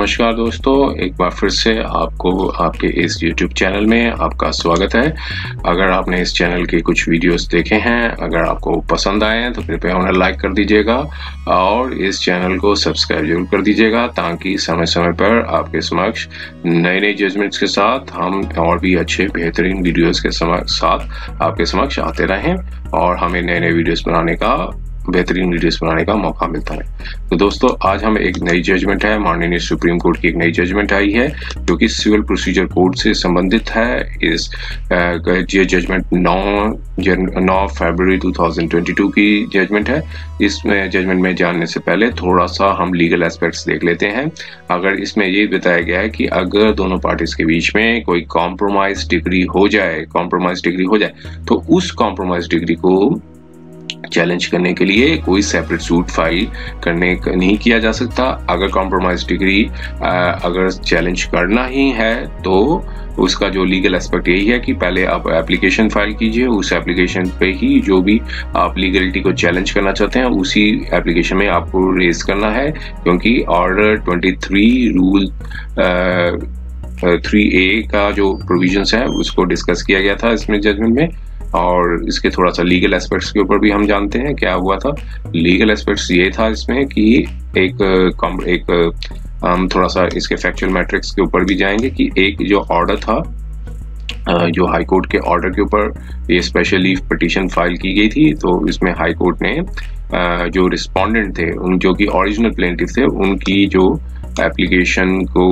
नमस्कार दोस्तों, एक बार फिर से आपको आपके इस YouTube चैनल में आपका स्वागत है। अगर आपने इस चैनल के कुछ वीडियोस देखे हैं, अगर आपको पसंद आए हैं तो कृपया उन्हें लाइक कर दीजिएगा और इस चैनल को सब्सक्राइब जरूर कर दीजिएगा ताकि समय समय पर आपके समक्ष नए नए जजमेंट्स के साथ हम और भी अच्छे बेहतरीन वीडियोस के साथ आपके समक्ष आते रहें और हमें नए नए वीडियोस बनाने का बेहतरीन वीडियोस बनाने का मौका मिलता है। तो दोस्तों, आज हम एक नई जजमेंट है, माननीय सुप्रीम कोर्ट की एक नई जजमेंट आई है जो कि सिविल प्रोसीजर कोड से संबंधित है। ये जजमेंट 9 फरवरी 2022 की जजमेंट है। इसमें जजमेंट में जानने से पहले थोड़ा सा हम लीगल एस्पेक्ट्स देख लेते हैं। अगर इसमें ये बताया गया है कि अगर दोनों पार्टीज के बीच में कोई कॉम्प्रोमाइज डिग्री हो जाए तो उस कॉम्प्रोमाइज डिग्री को चैलेंज करने के लिए कोई सेपरेट सूट फाइल नहीं किया जा सकता। अगर कॉम्प्रोमाइज डिग्री अगर चैलेंज करना ही है तो उसका जो लीगल एस्पेक्ट यही है कि पहले आप एप्लीकेशन फाइल कीजिए, उस एप्लीकेशन पे ही जो भी आप लीगलिटी को चैलेंज करना चाहते हैं उसी एप्लीकेशन में आपको रेज करना है, क्योंकि ऑर्डर 23 रूल 3A का जो प्रोविजंस है उसको डिस्कस किया गया था इसमें जजमेंट में। और इसके थोड़ा सा लीगल एस्पेक्ट्स के ऊपर भी हम जानते हैं क्या हुआ था। लीगल एस्पेक्ट्स ये था इसमें कि हम थोड़ा सा इसके फैक्चुअल मैट्रिक्स के ऊपर भी जाएंगे कि एक जो ऑर्डर था, जो हाई कोर्ट के ऑर्डर के ऊपर ये स्पेशल लीव पिटीशन फाइल की गई थी, तो इसमें हाई कोर्ट ने जो रिस्पोंडेंट थे जो कि ओरिजिनल प्लेंटिफ थे उनकी जो एप्लीकेशन को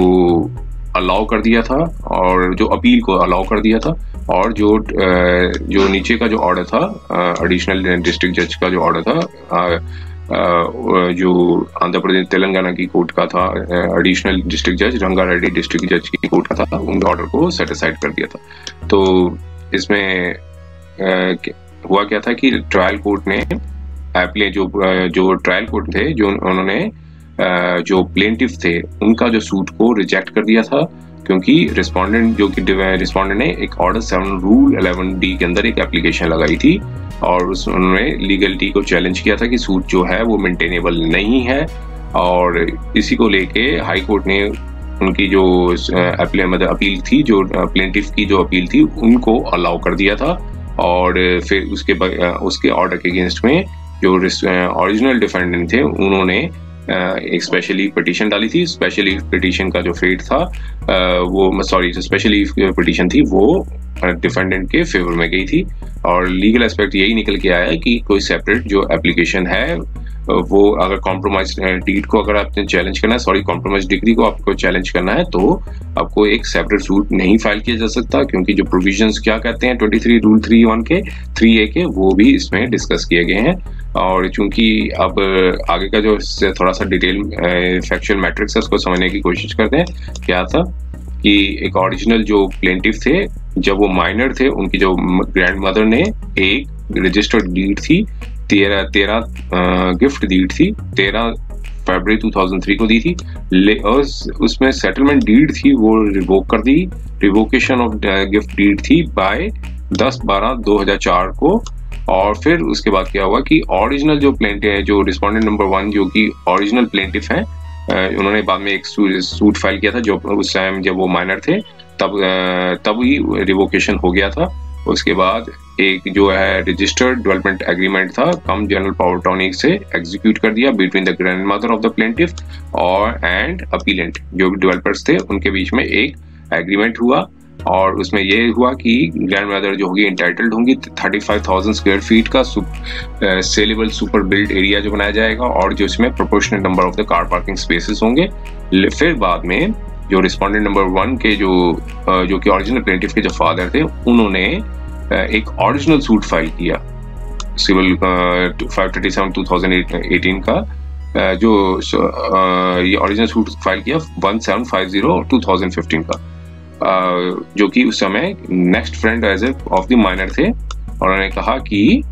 अलाउ कर दिया था और जो अपील को अलाउ कर दिया था, और जो नीचे का जो ऑर्डर था एडिशनल डिस्ट्रिक्ट जज का जो ऑर्डर था जो आंध्र प्रदेश तेलंगाना की कोर्ट का था, एडिशनल डिस्ट्रिक्ट जज रंगारेड्डी डिस्ट्रिक्ट जज की कोर्ट का था, उन ऑर्डर को सेटिसाइड कर दिया था। तो इसमें हुआ क्या था कि ट्रायल कोर्ट ने जो ट्रायल कोर्ट थे जो उन्होंने जो प्लेंटिफ थे उनका जो सूट को रिजेक्ट कर दिया था, क्योंकि रिस्पोंडेंट ने एक ऑर्डर 7 रूल 11D के अंदर एक एप्लीकेशन लगाई थी और उन्होंने लीगलिटी को चैलेंज किया था कि सूट जो है वो मेंटेनेबल नहीं है। और इसी को लेके हाई कोर्ट ने उनकी जो अपील थी, जो प्लेंटिफ की जो अपील थी, उनको अलाउ कर दिया था। और फिर उसके ऑर्डर के अगेंस्ट में जो ओरिजिनल डिफेंडेंट थे उन्होंने एक स्पेशल लीव पिटीशन डाली थी। स्पेशल लीव पिटीशन का जो फेट था जो स्पेशल लीव पिटीशन थी वो डिफेंडेंट के फेवर में गई थी। और लीगल एस्पेक्ट यही निकल के आया है कि कोई सेपरेट जो एप्लीकेशन है वो अगर कॉम्प्रोमाइज डीड को अगर आपने चैलेंज करना है, कॉम्प्रोमाइज डिग्री को आपको चैलेंज करना है, तो आपको एक सेपरेट सूट नहीं फाइल किया जा सकता, क्योंकि जो प्रोविजंस क्या कहते हैं 23 रूल 3A के वो भी इसमें डिस्कस किए गए हैं। और चूंकि अब आगे का जो थोड़ा सा डिटेल फैक्चुअल मैट्रिक्स है उसको समझने की कोशिश करते हैं। क्या था कि एक ओरिजिनल जो प्लेंटिफ थे, जब वो माइनर थे, उनकी जो ग्रैंड मदर ने एक रजिस्टर्ड डीड थी 13 गिफ्ट डीड थी 13 फरवरी 2003 को दी थी। उसमें सेटलमेंट डीड थी वो रिवोक कर दी। रिवोकेशन ऑफ गिफ्ट डीड थी बाय 10/12/2004 को। और फिर उसके बाद क्या हुआ कि ओरिजिनल जो प्लेंटिफ है, जो रिस्पोंडेंट नंबर 1 जो कि ओरिजिनल प्लेंटिफ है, उन्होंने बाद में एक सूट फाइल किया था जो उस टाइम जब वो माइनर थे तब ही रिवोकेशन हो गया था। उसके बाद एक जो है रजिस्टर्ड डेवलपमेंट एग्रीमेंट था कम जनरल पावर टॉनिक से एग्जीक्यूट कर दिया between the grand mother of the plaintiff और एंड अपीलेंट, जो डेवलपर्स थे उनके बीच में एक एग्रीमेंट हुआ। और उसमें ये हुआ कि ग्रैंड मदर जो होगी इंटाइटल्ड होंगी 35,000 स्क्वायर फीट का सेलेबल सुपर बिल्ड एरिया जो बनाया जाएगा, और जो इसमें proportional number of the car parking spaces होंगे। फिर बाद में जो रिस्पोंडेंट नंबर 1 के जो कि ओरिजिनल प्लेंटिफ के जो फादर थे, उन्होंने एक ओरिजिनल सूट फाइल किया सिविल 537/2018 का, जो ये ओरिजिनल सूट फाइल किया 1750/2015 का, जो कि उस समय next friend as of the minor थे। और उन्होंने कहा कि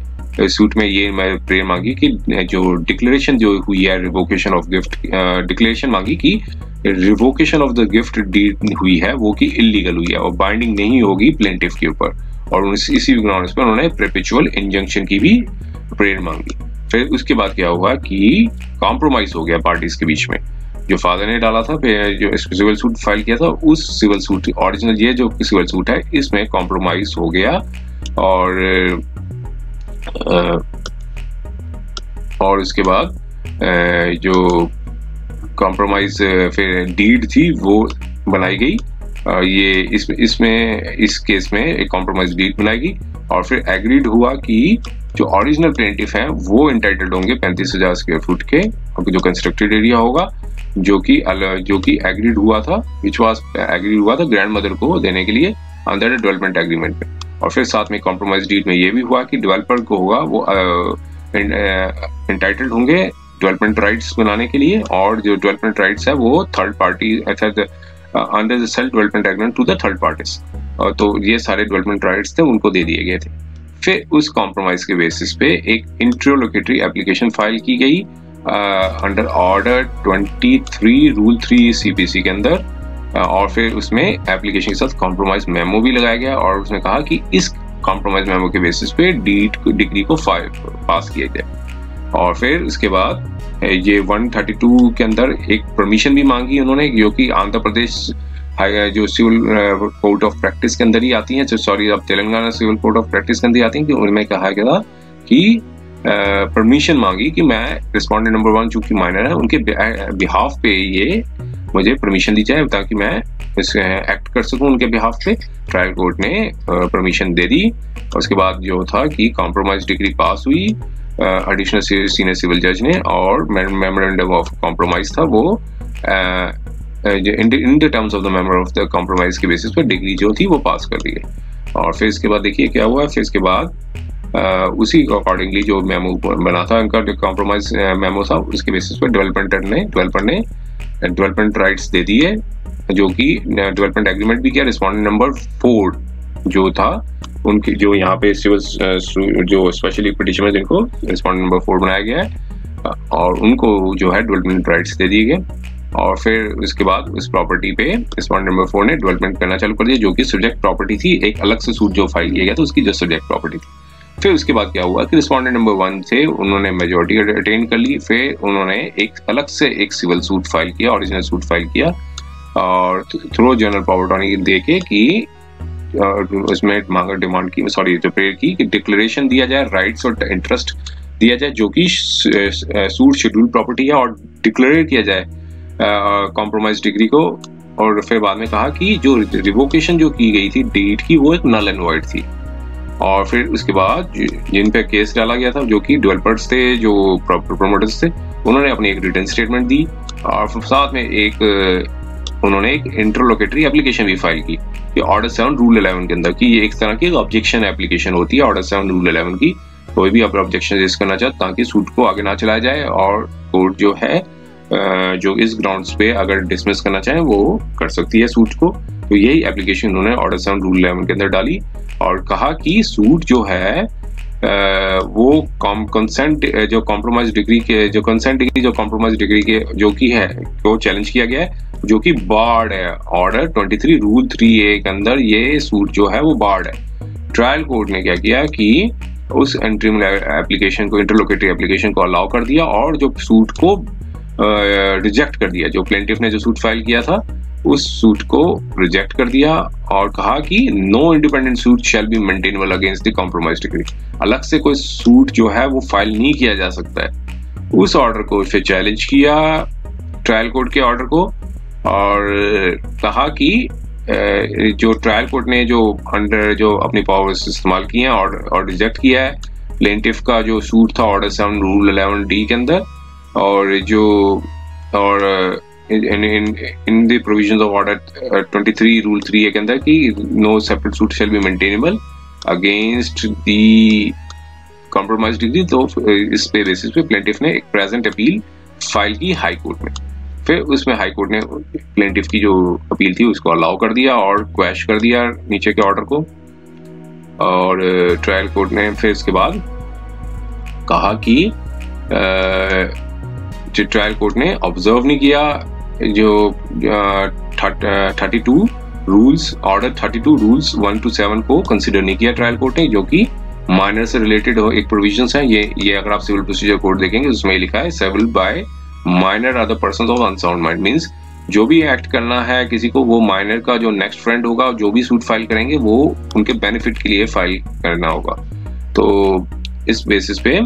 सूट में ये मैं प्रेयर मांगी कि जो डिक्लेरेशन जो हुई है रिवोकेशन ऑफ गिफ्ट, डिक्लेरेशन मांगी कि revocation of the gift deed हुई है वो कि इलीगल हुई है और बाइंडिंग नहीं होगी प्लेंटिफ के ऊपर। और इसी ग्राउंड्स पर उन्होंने परपेचुअल इंजंक्शन की भी प्रेयर मांगी। फिर उसके बाद क्या हुआ कि कॉम्प्रोमाइज हो गया पार्टीज के बीच में। जो फादर ने डाला था, जो सिविल सूट फाइल किया था, उस सिविल सूट ओरिजिनल ये जो सिविल सूट है इसमें कॉम्प्रोमाइज हो गया। और उसके बाद जो कॉम्प्रोमाइज फिर डीड थी वो बनाई गई। ये इस केस में एक कॉम्प्रोमाइज डीड बनाई गई और फिर एग्रीड हुआ कि जो ओरिजिनल प्लेंटिफ हैं वो एंटाइटल्ड होंगे 35,000 स्क्वायर फुट के जो कंस्ट्रक्टेड एरिया होगा, जो कि एग्रीड हुआ था, विच वाज एग्रीड हुआ था ग्रैंड मदर को देने के लिए अंडर डेवलपमेंट एग्रीमेंट में। और फिर साथ में कॉम्प्रोमाइज डीड में ये भी हुआ कि डेवलपर को होगा वो एंटाइटल्ड होंगे डेवलपमेंट राइट्स बनाने के लिए, और जो डेवलपमेंट राइट्स है वो third party under the self development agreement to the third parties. तो ये सारे डेवलपमेंट राइट्स थे उनको दे दिए गए थे। फिर उस कॉम्प्रोमाइज के बेसिस पे एक इंट्रोलोकेटरी एप्लीकेशन फाइल की गई अंडर ऑर्डर 23 रूल 3 CPC के अंदर, और फिर उसमें एप्लीकेशन के साथ कॉम्प्रोमाइज मेमो भी लगाया गया और उसने कहा कि इस कॉम्प्रोमाइज मेमो के बेसिस पे डिग्री को पास किया जाए। और फिर उसके बाद ये 132 के अंदर एक परमिशन भी मांगी उन्होंने, जो कि आंध्र प्रदेश जो सिविल कोड ऑफ प्रैक्टिस के अंदर ही आती हैं, सॉरी अब Telangana civil code of practice के अंदर आती हैं, कि उनमें कहा गया था कि परमिशन मांगी कि मैं रिस्पोंडेंट नंबर 1 चूंकि माइनर है उनके बिहाफ पे ये मुझे परमिशन दी जाए ताकि मैं इस एक्ट कर सकूं उनके बिहाफ पे। ट्रायल कोर्ट ने परमिशन दे दी। उसके बाद जो था कि कॉम्प्रोमाइज डिग्री पास हुई एडिशनल सीनियर सिविल जज ने, और मेमोरेंडम ऑफ कॉम्प्रोमाइज था वो in the terms of the memoir of the compromise के बेसिस पर डिग्री जो थी वो पास कर दी गई। और फिर इसके बाद देखिए क्या हुआ। फिर इसके बाद उसी अकॉर्डिंगली जो मेमो बना था उनका जो कॉम्प्रोमाइज मेमो था उसके बेसिस पर डेवलपर ने डेवलपमेंट राइट्स दे दिए, जो कि डेवलपमेंट एग्रीमेंट भी किया। रिस्पोंडेंट नंबर 4 जो था उनकी जो यहाँ पे सिविल जो स्पेशली पिटिशन में जिनको रिस्पोंडेंट नंबर 4 बनाया गया है और उनको जो है डेवलपमेंट राइट्स दे दिए गए। और फिर उसके बाद उस प्रॉपर्टी पे रिस्पोंडेंट नंबर 4 ने डेवलपमेंट करना चालू कर दिया, जो कि सब्जेक्ट प्रॉपर्टी थी, एक अलग से सूट जो फाइल किया गया था उसकी जो सब्जेक्ट प्रॉपर्टी थी। फिर उसके बाद क्या हुआ कि रिस्पोंडेंट नंबर 1 से उन्होंने मेजोरिटी अटेन कर ली। फिर उन्होंने एक अलग से एक सिविल सूट फाइल किया, ओरिजिनल सूट फाइल किया, और थ्रू जनरल पावर अटॉर्नी दे के कि उसमें डिमांड की जो प्रेयर की कि डिक्लेरेशन दिया जाए, राइट्स और इंटरेस्ट दिया जाए जो कि सूट शेड्यूल प्रॉपर्टी है, और डिक्लेयर किया जाए कॉम्प्रोमाइज डिग्री को। और फिर बाद में कहा कि जो रिवोकेशन जो की गई थी डीड की वो एक नल एंड वॉइड थी। और फिर उसके बाद जिन पे केस डाला गया था जो कि डेवलपर्स थे, जो प्रोमोटर्स थे, उन्होंने अपनी एक रिटन स्टेटमेंट दी और साथ में उन्होंने एक इंटरलोकेटरी एप्लीकेशन भी फाइल की कि ऑर्डर 7 रूल 11 के अंदर, कि ये एक तरह की ऑब्जेक्शन एप्लीकेशन होती है ऑर्डर 7 रूल 11 की। कोई भी अपना ऑब्जेक्शन रेज करना चाहता ताकि सूट को आगे ना चलाया जाए, और कोर्ट जो है जो इस ग्राउंड्स पे अगर डिसमिस करना चाहे वो कर सकती है सूट को। तो यही एप्लीकेशन उन्होंने ऑर्डर 7 रूल 11 के अंदर डाली और कहा कि सूट जो है वो कंसेंट जो कॉम्प्रोमाइज डिग्री के जो कंसेंट डिग्री जो कॉम्प्रोमाइज डिग्री के जो की है वो चैलेंज किया गया है, जो कि बार्ड है। ऑर्डर 23 रूल 3A के अंदर ये सूट जो है वो बार्ड है। ट्रायल कोर्ट ने क्या किया कि उस इंटरिम एप्लीकेशन को, इंटरलोकेटरी एप्लीकेशन को अलाउ कर दिया और जो सूट को रिजेक्ट कर दिया। जो प्लेंटिफ ने जो सूट फाइल किया था उस सूट को रिजेक्ट कर दिया और कहा कि no independent suit shall be maintainable against the compromise decree. अलग से कोई सूट जो है वो फाइल नहीं किया जा सकता है। उस ऑर्डर को फिर चैलेंज किया ट्रायल कोर्ट के ऑर्डर को, और कहा कि जो ट्रायल कोर्ट ने जो अपनी पावर्स इस्तेमाल किए हैं और रिजेक्ट किया है प्लेंटिफ का जो सूट था ऑर्डर 7 रूल 11D के अंदर, और in the provisions of order 23 rule 3A के अंदर कि no separate suit shall be maintainable against the compromised degree। तो इस पे बेसिस पे प्लेंटिफ ने एक प्रेजेंट अपील फाइल की हाई कोर्ट में। फिर उसमें हाई कोर्ट ने प्लेंटिफ की जो अपील थी उसको अलाउ कर दिया और क्वैश कर दिया नीचे के ऑर्डर को। और ट्रायल कोर्ट ने फिर इसके बाद कहा कि ट्रायल कोर्ट ने ऑब्जर्व नहीं किया जो 32 रूल्स ऑर्डर 32 रूल्स 1 to 7 को कंसिडर नहीं किया ट्रायल कोर्ट ने, जो कि माइनर से रिलेटेड हो एक प्रोविजंस है। ये अगर आप सिविल प्रोसीजर कोड देखेंगे उसमें लिखा है several by minor are the persons of unsound mind, means जो भी एक्ट करना है किसी को, वो माइनर का जो नेक्स्ट फ्रेंड होगा, जो भी सूट फाइल करेंगे वो उनके बेनिफिट के लिए फाइल करना होगा। तो इस बेसिस पे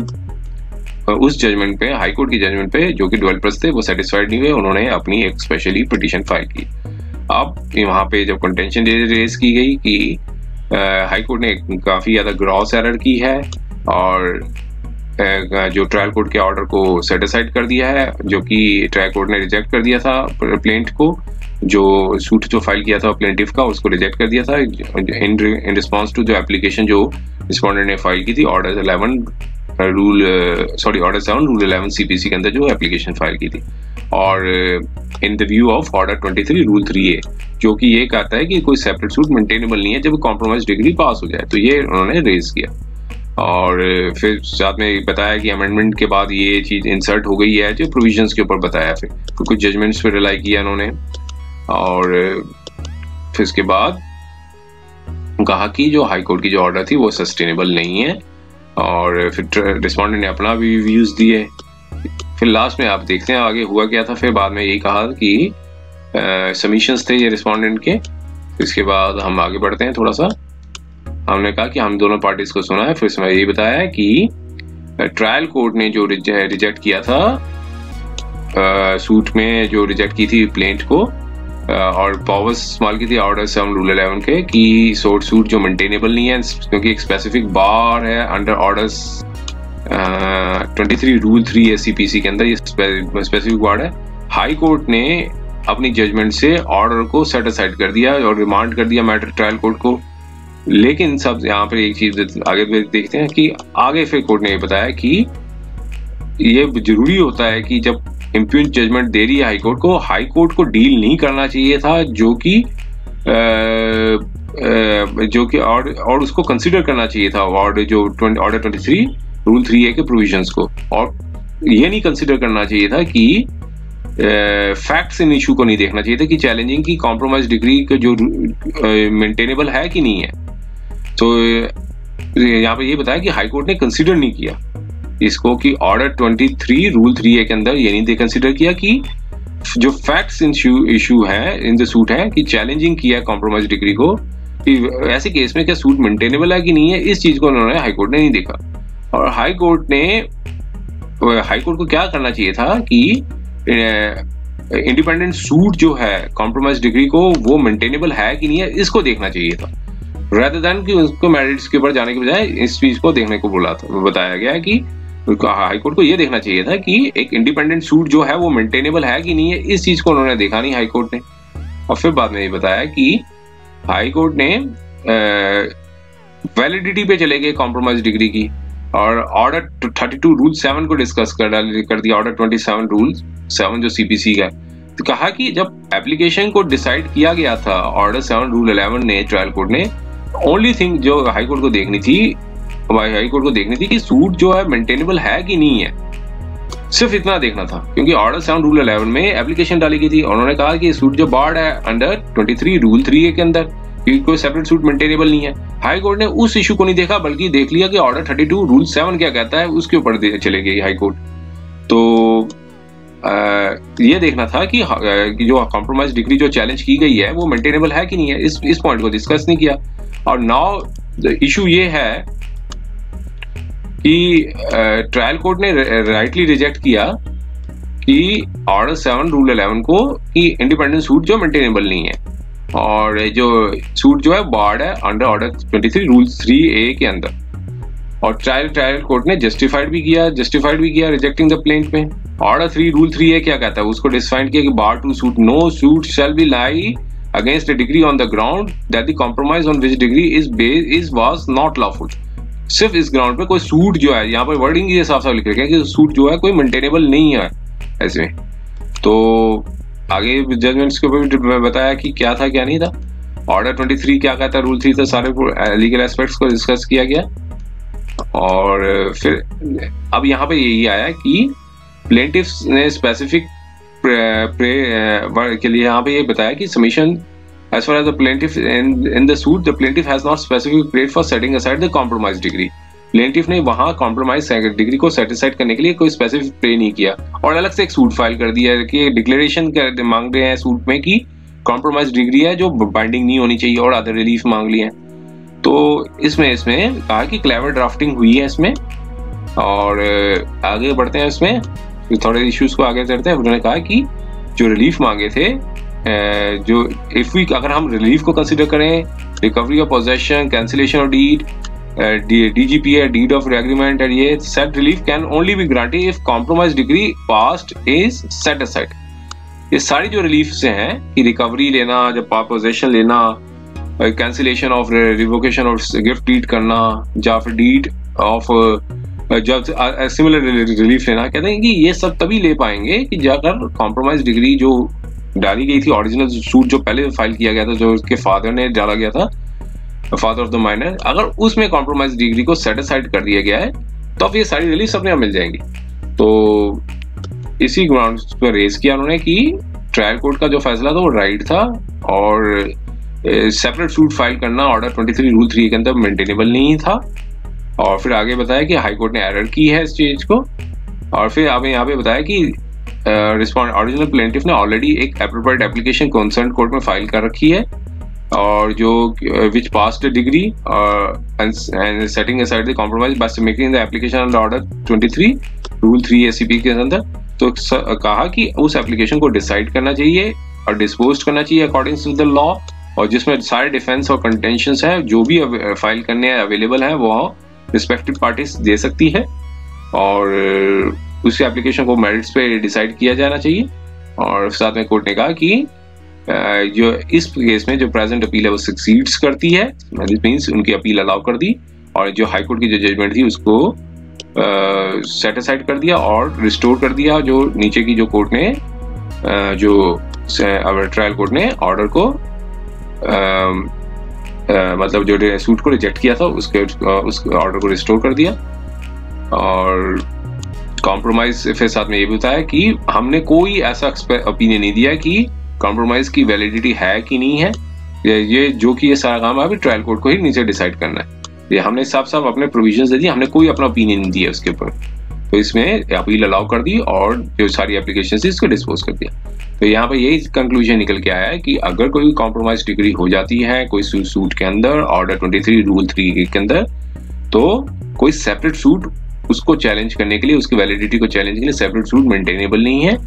उस जजमेंट पे, हाई कोर्ट की जजमेंट पे जो कि डेवलपर्स थे वो सेटिस्फाइड नहीं हुए, उन्होंने अपनी एक स्पेशली पिटीशन फाइल की। अब वहां पे जब कंटेंशन रेज की गई कि हाई कोर्ट ने काफी ज्यादा ग्रॉस एरर की है और जो ट्रायल कोर्ट के ऑर्डर को सेट असाइड कर दिया है, जो कि ट्रायल कोर्ट ने रिजेक्ट कर दिया था प्लेंट को, जो सूट जो फाइल किया था प्लेंटिफ का उसको रिजेक्ट कर दिया था इन रिस्पॉन्स टू जो एप्लीकेशन जो रिस्पोंडेंट ने फाइल की थी ऑर्डर 7 रूल 11 सीपीसी के अंदर जो एप्लीकेशन फाइल की थी, और in the view of order 23 rule 3A जो कि ये कहता है कि कोई सेपरेट सूट मेंटेनेबल नहीं है जब कॉम्प्रोमाइज डिग्री पास हो जाए। तो ये उन्होंने रेज किया और फिर साथ में बताया कि अमेंडमेंट के बाद ये चीज इंसर्ट हो गई है जो प्रोविजंस के ऊपर बताया, फिर कुछ जजमेंट्स पे रिलाई किया उन्होंने और फिर इसके बाद कहा कि जो हाई कोर्ट की जो ऑर्डर थी वो सस्टेनेबल नहीं है और फिर रिस्पोंडेंट ने अपना भी व्यूज दिए। फिर लास्ट में आप देखते हैं आगे हुआ क्या था। फिर बाद में यही कहा कि सबमिशंस थे ये रिस्पोंडेंट के। इसके बाद हम आगे बढ़ते हैं थोड़ा सा। हमने कहा कि हम दोनों पार्टीज को सुना है, फिर इसमें यही बताया है कि ट्रायल कोर्ट ने जो रिजेक्ट किया था सूट में जो रिजेक्ट की थी प्लेंट को और पावर्स इस्तेमाल की थी ऑर्डर 7 रूल 11 के कि सोर्ट सूट जो मेंटेनेबल नहीं है क्योंकि एक स्पेसिफिक बार है अंडर ऑर्डर्स 23 रूल 3 सीपीसी के अंदर, ये स्पेसिफिक बार है। हाई कोर्ट ने अपनी जजमेंट से ऑर्डर को सेट असाइड कर दिया और रिमांड कर दिया मैटर ट्रायल कोर्ट को। लेकिन सब यहाँ पर एक चीज आगे देखते हैं कि आगे फिर कोर्ट ने ये बताया कि ये जरूरी होता है कि जब इम्प्यून जजमेंट दे रही है हाई कोर्ट को डील नहीं करना चाहिए था जो कि और उसको कंसिडर करना चाहिए था ऑर्डर 23 रूल 3A के प्रोविजंस को, और ये नहीं कंसिडर करना चाहिए था कि फैक्ट्स इन इशू को नहीं देखना चाहिए था कि चैलेंजिंग की कॉम्प्रोमाइज डिग्री का जो मेंटेनेबल है कि नहीं है। तो यहाँ पे ये बताया कि हाई कोर्ट ने कंसिडर नहीं किया इसको कि ऑर्डर 23 रूल 3A के अंदर ये नहीं कंसिडर किया कि जो फैक्ट्स इशू है इन द सूट है कि चैलेंजिंग किया कॉम्प्रोमाइज डिग्री को, कि ऐसे केस में क्या सूट मेंटेनेबल है कि नहीं है, इस चीज को उन्होंने हाई कोर्ट ने नहीं देखा। और हाई कोर्ट को क्या करना चाहिए था कि इंडिपेंडेंट सूट जो है कॉम्प्रोमाइज डिग्री को वो मेंटेनेबल है कि नहीं है इसको देखना चाहिए था, rather than कि उसको मेरिट्स के ऊपर जाने के बजाय इस चीज को देखने को बताया गया है कि हाई कोर्ट को ये देखना चाहिए था कि एक इंडिपेंडेंट सूट जो है वो मेंटेनेबल है कि नहीं है, इस चीज को उन्होंने देखा नहीं हाई कोर्ट ने। और फिर बाद में ये बताया कि हाई कोर्ट ने वैलिडिटी पे चले गए कॉम्प्रोमाइज डिग्री की और ऑर्डर 32 रूल 7 को डिस्कस कर दिया, ऑर्डर 27 रूल 7 जो सीपीसी का। तो कहा कि जब एप्लीकेशन को डिसाइड किया गया था ऑर्डर 7 रूल 11 ने ट्रायल कोर्ट ने, ओनली थिंग जो हाई कोर्ट को देखनी थी कि सूट जो है मेंटेनेबल है कि नहीं है, सिर्फ इतना देखना था। क्योंकि ऑर्डर 7 रूल 11 में एप्लीकेशन डाली गई थी, उन्होंने कहा कि सूट जो बार्ड है अंडर 23 रूल 3A के अंदर क्योंकि कोई सेपरेट सूट मेंटेनेबल नहीं है। हाई कोर्ट ने उस इशू को नहीं देखा बल्कि देख लिया कि ऑर्डर 32 रूल 7 क्या कहता है, उसके ऊपर चले गई हाई कोर्ट। तो ये देखना था कि जो कॉम्प्रोमाइज डिग्री जो चैलेंज की गई है वो मेंटेनेबल है कि नहीं है, इस पॉइंट को डिस्कस नहीं किया। और नाउ इशू ये है कि ट्रायल कोर्ट ने राइटली रिजेक्ट किया कि ऑर्डर 7 रूल 11 को कि इंडिपेंडेंट सूट जो मेंटेनेबल नहीं है और जो सूट जो है बार्ड है अंडर ऑर्डर 23 रूल 3A के अंदर। और ट्रायल कोर्ट ने जस्टिफाइड भी किया रिजेक्टिंग द प्लेंट में। ऑर्डर 3 रूल 3A क्या कहता है, उसको डिफाइन किया कि bar to suit, no suit shall be lie against a degree on the ground that the compromise on which degree was not lawful। सिर्फ इस ग्राउंड पे कोई सूट जो है, यहाँ पर वर्डिंग ये साफ साफ लिख रखा है कि सूट जो है कोई मेंटेनेबल नहीं है ऐसे। तो आगे जजमेंट्स के ऊपर बताया कि क्या था क्या नहीं था। ऑर्डर 23 क्या कहता है, रूल 3 था, सारे लीगल एस्पेक्ट्स को डिस्कस किया गया। और फिर अब यहाँ पे यही आया कि प्लेंटिफ्स ने स्पेसिफिक के लिए यहाँ पे ये बताया कि submission as far as the plaintiff in the suit, the plaintiff has not specifically prayed for setting aside the compromise degree। Plaintiff ने वहां कॉम्प्रोमाइज डिग्री को सेटिस्फाइड करने के लिए कोई स्पेसिफिक पे नहीं किया और अलग से एक सूट फाइल कर दिया कि डिक्लेरेशन मांग रहे हैं सूट में कि कॉम्प्रोमाइज डिग्री है जो बाइंडिंग नहीं होनी चाहिए और अदर रिलीफ मांग लिए हैं। तो इसमें कहा कि क्लेवर ड्राफ्टिंग हुई है इसमें, और आगे बढ़ते हैं इसमें थोड़े इश्यूज को आगे चढ़ते हैं। उन्होंने कहा कि जो रिलीफ मांगे थे, जो अगर हम रिलीफ को कंसिडर करें, recovery of possession, cancellation of deed, DGPA, deed of agreement, and ये set relief can only be granted if compromise degree passed is set aside। ये सारी जो रिलीफ से हैं कि रिकवरी लेना, जब पोजेशन लेना, cancellation of revocation of gift deed करना, या फिर डीड ऑफ जब सिमिलर रिलीफ लेना, कहते हैं कि ये सब तभी ले पाएंगे कि जाकर कॉम्प्रोमाइज डिग्री जो डाली गई थी, ओरिजिनल सूट जो पहले फाइल किया गया था, जो उसके फादर ने डाला गया था, फादर ऑफ द माइनर, अगर उसमें कॉम्प्रोमाइज डिग्री को सेटिस्फाइड कर दिया गया है तो अब ये सारी रिलीफ अपने आप मिल जाएंगी। तो इसी ग्राउंड पर रेज किया उन्होंने कि ट्रायल कोर्ट का जो फैसला था वो राइट था और सेपरेट सूट फाइल करना ऑर्डर 23 रूल 3 के अंदर मेंटेनेबल नहीं था। और फिर आगे बताया कि हाई कोर्ट ने एरर की है इस चीज को, और फिर आपने यहाँ पे बताया कि ओरिजिनल प्लेंटिफ ने ऑलरेडी एक एप्रोप्रिएट एप्लीकेशन कंसर्न कोर्ट में फाइल कर रखी है, और जो which passed degree and setting aside the compromise by making the application under order 23 rule 3 ACP के अंदर। तो कहा कि उस एप्लीकेशन को डिसाइड करना चाहिए और डिस्पोज करना चाहिए अकॉर्डिंग टू द लॉ, और जिसमें सारे डिफेंस और कंटेंशंस है जो भी फाइल करने अवेलेबल है वो रिस्पेक्टिव पार्टीज दे सकती है, और उस एप्लीकेशन को मेरिट्स पे डिसाइड किया जाना चाहिए। और साथ में कोर्ट ने कहा कि जो इस केस में जो प्रेजेंट अपील है वो सक्सीड्स करती है, दिस मींस उनकी अपील अलाउ कर दी, और जो हाई कोर्ट की जो जजमेंट थी उसको सेटिस्फाइड कर दिया और रिस्टोर कर दिया, जो नीचे की जो कोर्ट ने जो ट्रायल कोर्ट ने ऑर्डर को मतलब जो सूट को रिजेक्ट किया था उस ऑर्डर को रिस्टोर कर दिया। और कॉम्प्रोमाइज फिर साथ में ये भी बताया कि हमने कोई ऐसा ओपिनियन नहीं दिया कि कॉम्प्रोमाइज की वैलिडिटी है कि नहीं है, ये जो कि ये सारा काम है अभी ट्रायल कोर्ट को ही नीचे डिसाइड करना है। ये हमने साफ अपने प्रोविजंस दे दिए, हमने कोई अपना ओपिनियन नहीं दिया उसके ऊपर। तो इसमें अपील अलाउ कर दी और जो सारी एप्लीकेशन थी इसको डिस्पोज कर दिया। तो यहाँ पर यही कंक्लूजन निकल के आया है कि अगर कोई कॉम्प्रोमाइज डिग्री हो जाती है कोई सूट के अंदर ऑर्डर 23 रूल 3 के अंदर, तो कोई सेपरेट सूट उसको चैलेंज करने के लिए, उसकी वैलिडिटी को चैलेंज के लिए सेपरेट सूट मेंटेनेबल नहीं है।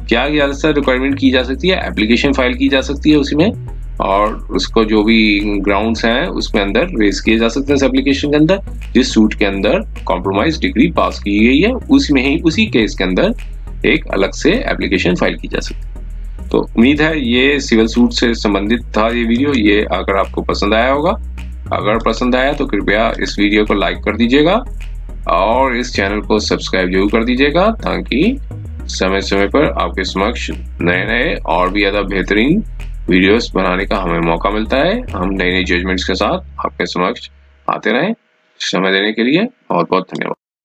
क्या ज्यादातर रिक्वायरमेंट की जा सकती है, एप्लीकेशन फाइल की जा सकती है उसी में, और उसको जो भी ग्राउंड्स हैं उसमें अंदर रेज किए जा सकते हैं इस एप्लीकेशन के अंदर, जिस सूट के अंदर कॉम्प्रोमाइज डिग्री पास की गई है उसमें ही उसी केस के अंदर एक अलग से एप्लीकेशन फाइल की जा सकती है। तो उम्मीद है ये सिविल सूट से संबंधित था ये वीडियो, ये अगर आपको पसंद आया होगा, अगर पसंद आया तो कृपया इस वीडियो को लाइक कर दीजिएगा और इस चैनल को सब्सक्राइब जरूर कर दीजिएगा, ताकि समय समय पर आपके समक्ष नए और भी ज्यादा बेहतरीन वीडियोस बनाने का हमें मौका मिलता है। हम नई जजमेंट्स के साथ आपके समक्ष आते रहें। समय देने के लिए बहुत बहुत धन्यवाद।